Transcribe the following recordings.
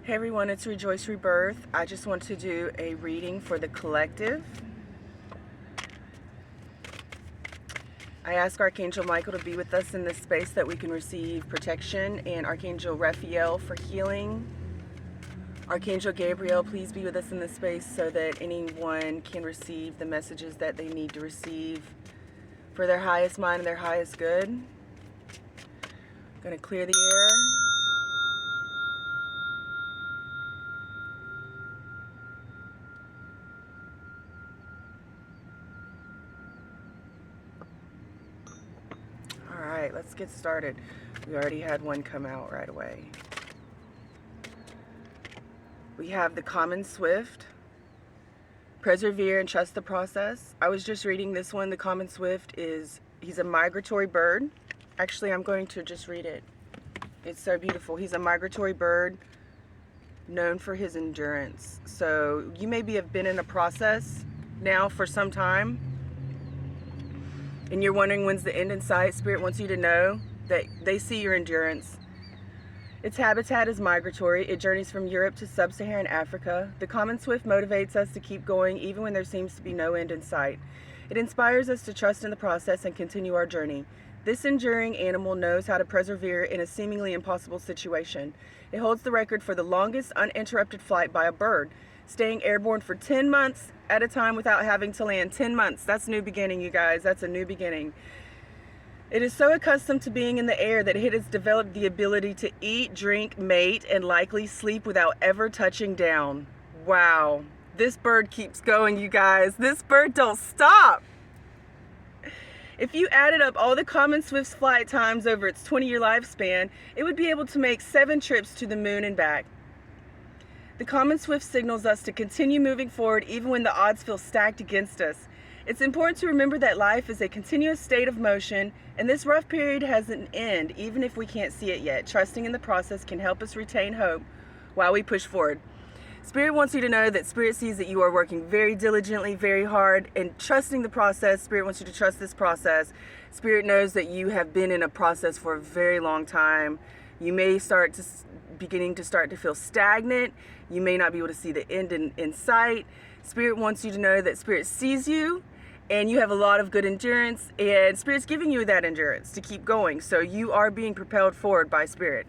Hey everyone, it's Rejoice Rebirth. I just want to do a reading for the collective. I ask Archangel Michael to be with us in this space that we can receive protection, and Archangel Raphael for healing. Archangel Gabriel, please be with us in this space so that anyone can receive the messages that they need to receive for their highest mind and their highest good. I'm going to clear the air. Alright, let's get started. We already had one come out right away. We have the Common Swift. Persevere and trust the process. I was just reading this one. The Common Swift he's a migratory bird. Actually, I'm going to just read it. It's so beautiful. He's a migratory bird known for his endurance. So you maybe have been in a process now for some time, and you're wondering when's the end in sight. Spirit wants you to know that they see your endurance. Its habitat is migratory. It journeys from Europe to sub-Saharan Africa. The Common Swift motivates us to keep going even when there seems to be no end in sight. It inspires us to trust in the process and continue our journey. This enduring animal knows how to persevere in a seemingly impossible situation. It holds the record for the longest uninterrupted flight by a bird, staying airborne for 10 months at a time without having to land. 10 months. That's a new beginning, you guys. That's a new beginning. It is so accustomed to being in the air that it has developed the ability to eat, drink, mate, and likely sleep without ever touching down. Wow. This bird keeps going, you guys. This bird don't stop. If you added up all the Common Swift's flight times over its 20-year lifespan, it would be able to make 7 trips to the moon and back. The Common Swift signals us to continue moving forward even when the odds feel stacked against us. It's important to remember that life is a continuous state of motion, and this rough period has an end even if we can't see it yet. Trusting in the process can help us retain hope while we push forward. Spirit wants you to know that Spirit sees that you are working very diligently, very hard, and trusting the process. Spirit wants you to trust this process. Spirit knows that you have been in a process for a very long time. You may beginning to feel stagnant. You may not be able to see the end in sight. Spirit wants you to know that Spirit sees you, and you have a lot of good endurance, and Spirit's giving you that endurance to keep going. So you are being propelled forward by Spirit.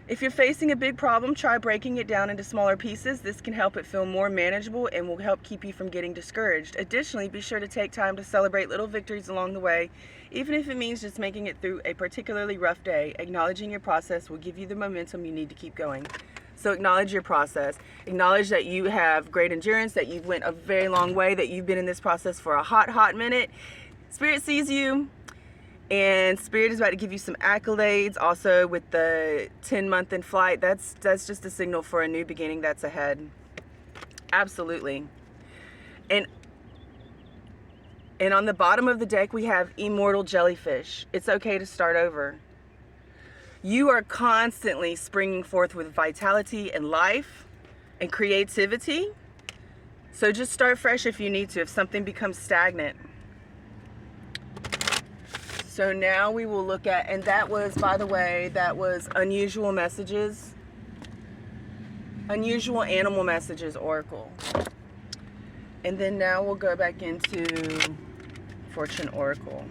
If you're facing a big problem, try breaking it down into smaller pieces. This can help it feel more manageable and will help keep you from getting discouraged. Additionally, be sure to take time to celebrate little victories along the way, even if it means just making it through a particularly rough day. Acknowledging your process will give you the momentum you need to keep going. So acknowledge your process. Acknowledge that you have great endurance, that you've went a very long way, that you've been in this process for a hot minute. Spirit sees you. And Spirit is about to give you some accolades. Also with the 10-month in flight, that's just a signal for a new beginning that's ahead. Absolutely. And on the bottom of the deck we have Immortal Jellyfish. It's okay to start over. You are constantly springing forth with vitality and life and creativity. So just start fresh if you need to, if something becomes stagnant. So now we will look at, and that was, by the way, that was Unusual Messages. Unusual Animal Messages Oracle. And then now we'll go back into Fortune Oracle.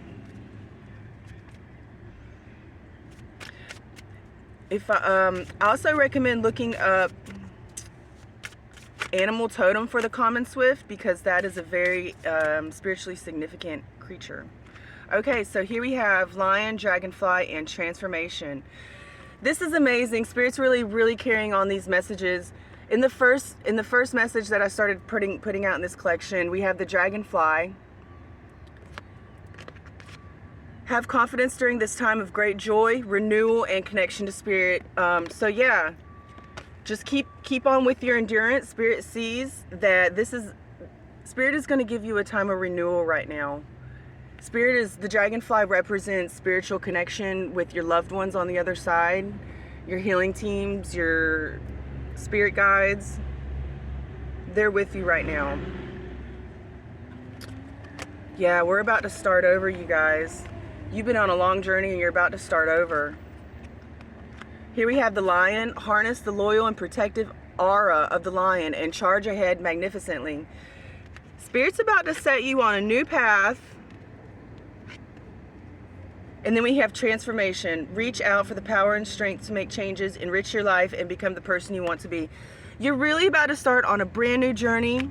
I also recommend looking up Animal Totem for the Common Swift, because that is a very spiritually significant creature. Okay, so here we have Lion, Dragonfly, and Transformation. This is amazing. Spirit's really carrying on these messages. In the first message that I started putting out in this collection, we have the Dragonfly. Have confidence during this time of great joy, renewal, and connection to Spirit. So yeah, just keep on with your endurance. Spirit sees that Spirit is going to give you a time of renewal right now. The Dragonfly represents spiritual connection with your loved ones on the other side, your healing teams, your spirit guides. They're with you right now. Yeah, we're about to start over, you guys. You've been on a long journey and you're about to start over. Here we have the lion. Harness the loyal and protective aura of the lion and charge ahead magnificently. Spirit's about to set you on a new path. And then we have transformation. Reach out for the power and strength to make changes, enrich your life, and become the person you want to be. You're really about to start on a brand new journey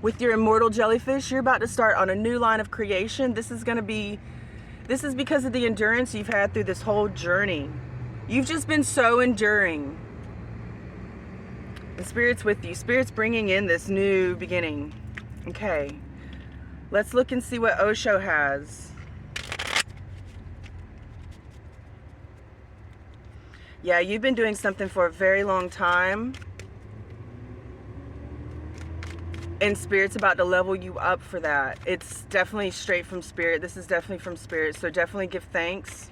with your immortal jellyfish. You're about to start on a new line of creation. This is because of the endurance you've had through this whole journey. You've just been so enduring. The Spirit's with you. Spirit's bringing in this new beginning. Okay. Let's look and see what Osho has. Yeah, you've been doing something for a very long time. And Spirit's about to level you up for that. It's definitely straight from Spirit. This is definitely from Spirit. So definitely give thanks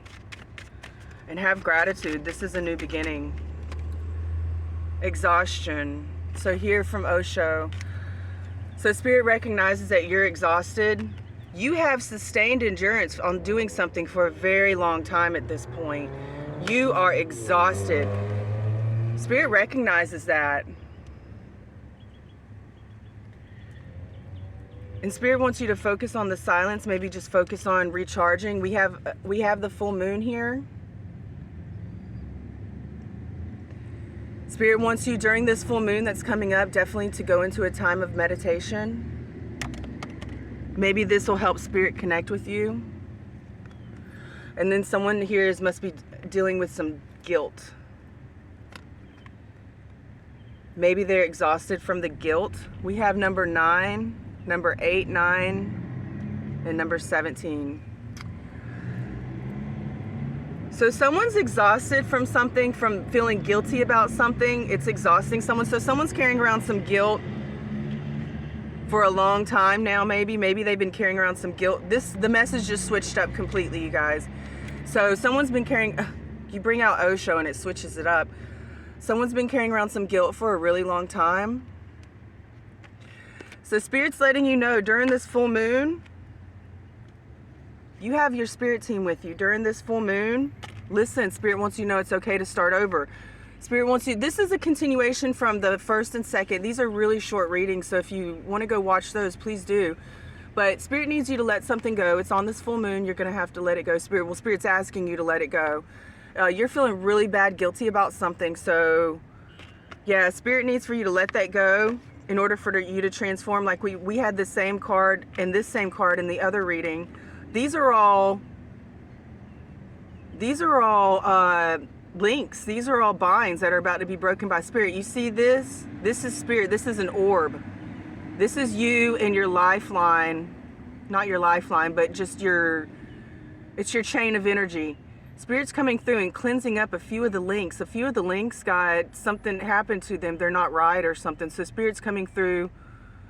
and have gratitude. This is a new beginning. Exhaustion. So here from Osho. So Spirit recognizes that you're exhausted. You have sustained endurance on doing something for a very long time at this point. You are exhausted. Spirit recognizes that. And Spirit wants you to focus on the silence, maybe just focus on recharging. We have the full moon here. Spirit wants you during this full moon that's coming up definitely to go into a time of meditation. Maybe this will help Spirit connect with you. And then someone here must be dealing with some guilt. Maybe they're exhausted from the guilt. We have number 9, number 8, 9, and number 17. So someone's exhausted from something, from feeling guilty about something. It's exhausting someone. So someone's carrying around some guilt for a long time now, maybe they've been carrying around some guilt. The message just switched up completely, you guys. So someone's been carrying, you bring out Osho and it switches it up. Someone's been carrying around some guilt for a really long time. So Spirit's letting you know during this full moon, you have your Spirit team with you. During this full moon, listen, Spirit wants you to know it's okay to start over. Spirit wants you, this is a continuation from the first and second. These are really short readings, so if you want to go watch those, please do. But Spirit needs you to let something go. It's on this full moon. You're going to have to let it go. Spirit's asking you to let it go. You're feeling really bad, guilty about something. So, yeah, Spirit needs for you to let that go in order for you to transform. Like we had the same card and this same card in the other reading. These are all links. These are all binds that are about to be broken by Spirit. You see this? This is Spirit. This is an orb. This is you and your lifeline, not your lifeline, but just it's your chain of energy. Spirit's coming through and cleansing up a few of the links. A few of the links got something happened to them. They're not right or something. So Spirit's coming through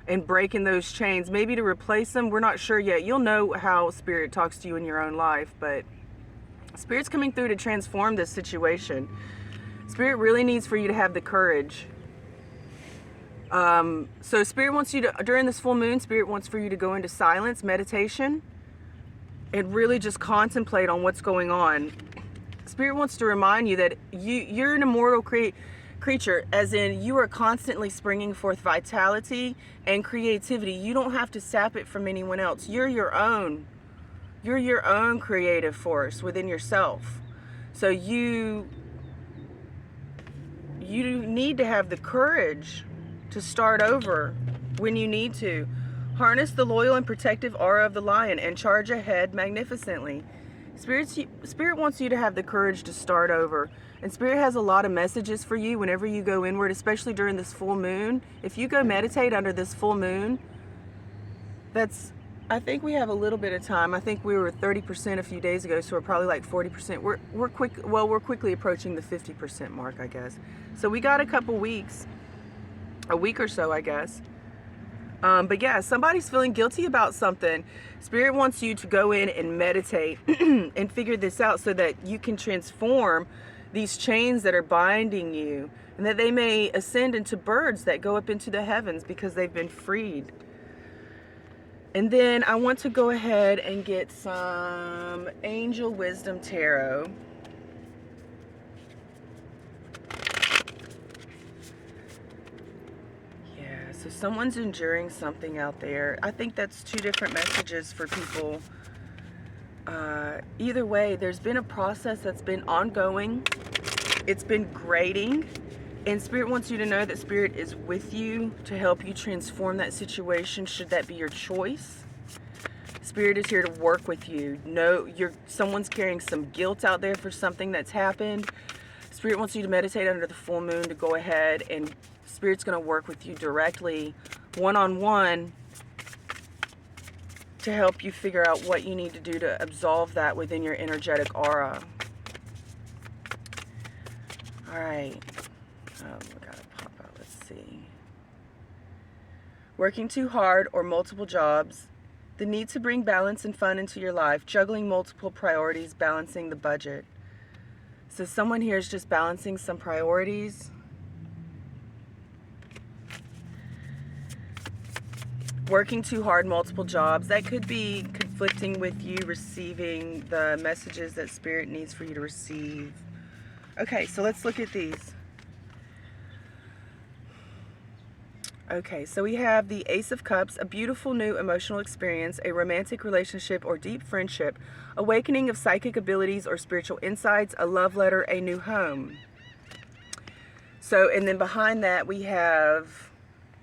and breaking those chains, maybe to replace them. We're not sure yet. You'll know how Spirit talks to you in your own life, but Spirit's coming through to transform this situation. Spirit really needs for you to have the courage. So Spirit wants you to, during this full moon, Spirit wants for you to go into silence, meditation, and really just contemplate on what's going on. Spirit wants to remind you that you're an immortal creature, as in you are constantly springing forth vitality and creativity. You don't have to sap it from anyone else. You're your own creative force within yourself. So you need to have the courage to start over when you need to. Harness the loyal and protective aura of the lion and charge ahead magnificently. Spirit wants you to have the courage to start over. And Spirit has a lot of messages for you whenever you go inward, especially during this full moon. If you go meditate under this full moon, I think we have a little bit of time. I think we were 30% a few days ago, so we're probably like 40%. We're quickly approaching the 50% mark, I guess. So we got a couple weeks, a week or so, I guess. But yeah, somebody's feeling guilty about something. Spirit wants you to go in and meditate and figure this out so that you can transform these chains that are binding you, and that they may ascend into birds that go up into the heavens because they've been freed. And then I want to go ahead and get some Angel Wisdom Tarot. So someone's enduring something out there. I think that's two different messages for people. Either way, there's been a process that's been ongoing. It's been grading. And Spirit wants you to know that Spirit is with you to help you transform that situation, should that be your choice. Spirit is here to work with you. No, someone's carrying some guilt out there for something that's happened. Spirit wants you to meditate under the full moon, to go ahead, and Spirit's going to work with you directly, one-on-one, to help you figure out what you need to do to absolve that within your energetic aura. All right. We gotta pop out. Let's see. Working too hard or multiple jobs. The need to bring balance and fun into your life. Juggling multiple priorities. Balancing the budget. So someone here is just balancing some priorities. Working too hard, multiple jobs. That could be conflicting with you receiving the messages that Spirit needs for you to receive. Okay, so let's look at these. Okay, so we have the Ace of Cups, a beautiful new emotional experience, a romantic relationship or deep friendship, awakening of psychic abilities or spiritual insights, a love letter, a new home. So, and then behind that we have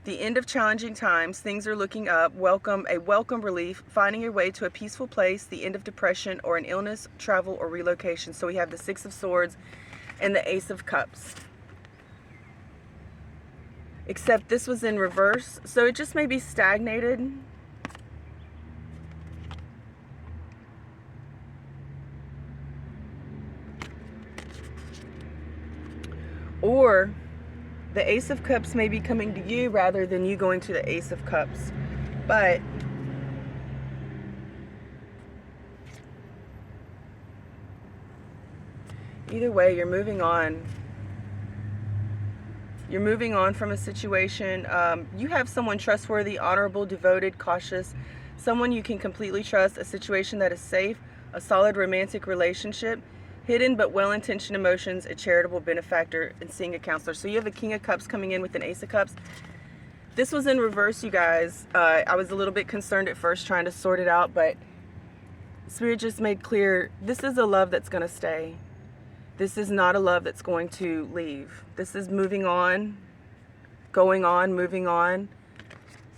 the end of challenging times, things are looking up, a welcome relief, finding your way to a peaceful place, the end of depression or an illness, travel or relocation. So we have the Six of Swords and the Ace of Cups. Except this was in reverse, so it just may be stagnated. Or the Ace of Cups may be coming to you rather than you going to the Ace of Cups. But either way, you're moving on. You're moving on from a situation. You have someone trustworthy, honorable, devoted, cautious, someone you can completely trust, a situation that is safe, a solid romantic relationship, hidden but well-intentioned emotions, a charitable benefactor, and seeing a counselor. So you have a King of Cups coming in with an Ace of Cups. This was in reverse, you guys. I was a little bit concerned at first trying to sort it out, but Spirit just made clear this is a love that's going to stay. This is not a love that's going to leave. This is moving on, going on, moving on.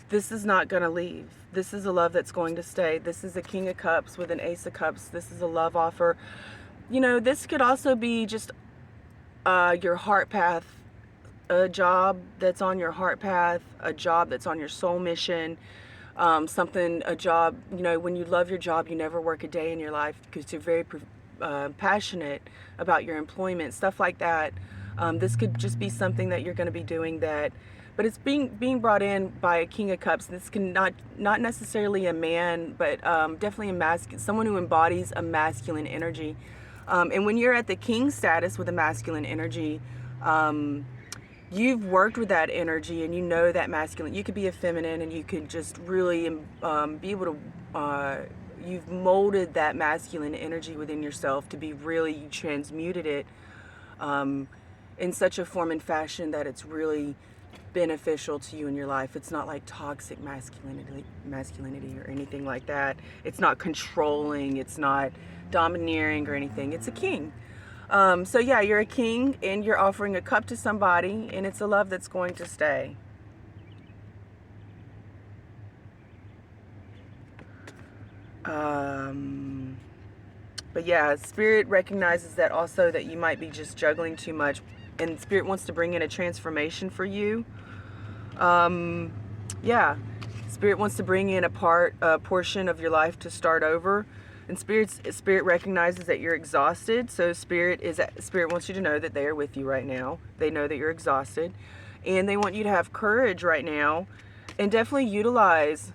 This is not going to leave. This is a love that's going to stay. This is a King of Cups with an Ace of Cups. This is a love offer. You know, this could also be just your heart path, a job that's on your heart path, a job that's on your soul mission, a job, you know, when you love your job, you never work a day in your life because you're very passionate about your employment, stuff like that. This could just be something that you're going to be doing but it's being brought in by a King of Cups. This can not necessarily a man, but definitely someone who embodies a masculine energy. And when you're at the king status with a masculine energy, you've worked with that energy and you know that masculine. You could be a feminine and you could just really be able to you've molded that masculine energy within yourself to be really, you transmuted it in such a form and fashion that it's really beneficial to you in your life. It's not like toxic masculinity or anything like that. It's not controlling. It's not domineering or anything. It's a king. So yeah, you're a king and you're offering a cup to somebody and it's a love that's going to stay. But yeah, Spirit recognizes that also that you might be just juggling too much, and Spirit wants to bring in a transformation for you. Yeah, Spirit wants to bring in a portion of your life to start over, and Spirit recognizes that you're exhausted. So Spirit wants you to know that they are with you right now. They know that you're exhausted, and they want you to have courage right now, and definitely utilize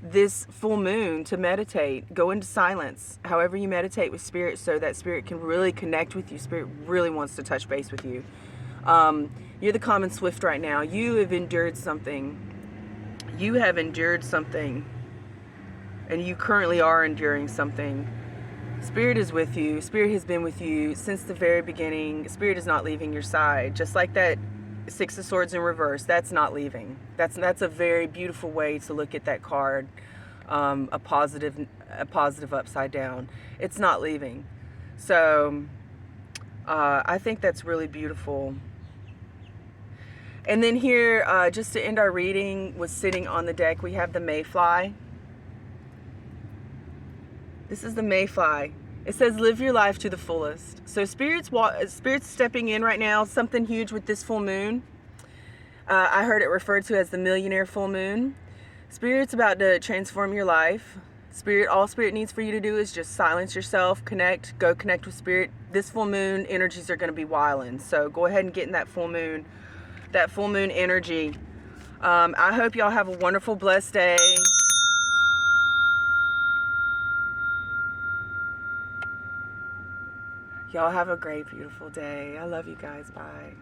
this full moon to meditate. Go into silence, however you meditate with Spirit, so that Spirit can really connect with you. Spirit really wants to touch base with you. You're the Common Swift right now. You have endured something. You have endured something. And you currently are enduring something. Spirit is with you. Spirit has been with you since the very beginning. Spirit is not leaving your side. Just like that Six of Swords in reverse. That's not leaving. That's a very beautiful way to look at that card. A positive upside down. It's not leaving. So I think that's really beautiful. And then here, just to end our reading, was sitting on the deck, we have the Mayfly. This is the Mayfly. It says, live your life to the fullest. So Spirit's stepping in right now, something huge with this full moon. I heard it referred to as the millionaire full moon. Spirit's about to transform your life. All Spirit needs for you to do is just silence yourself, go connect with Spirit. This full moon energies are going to be wilding. So go ahead and get in that full moon energy. I hope y'all have a wonderful, blessed day. Y'all have a great, beautiful day. I love you guys. Bye.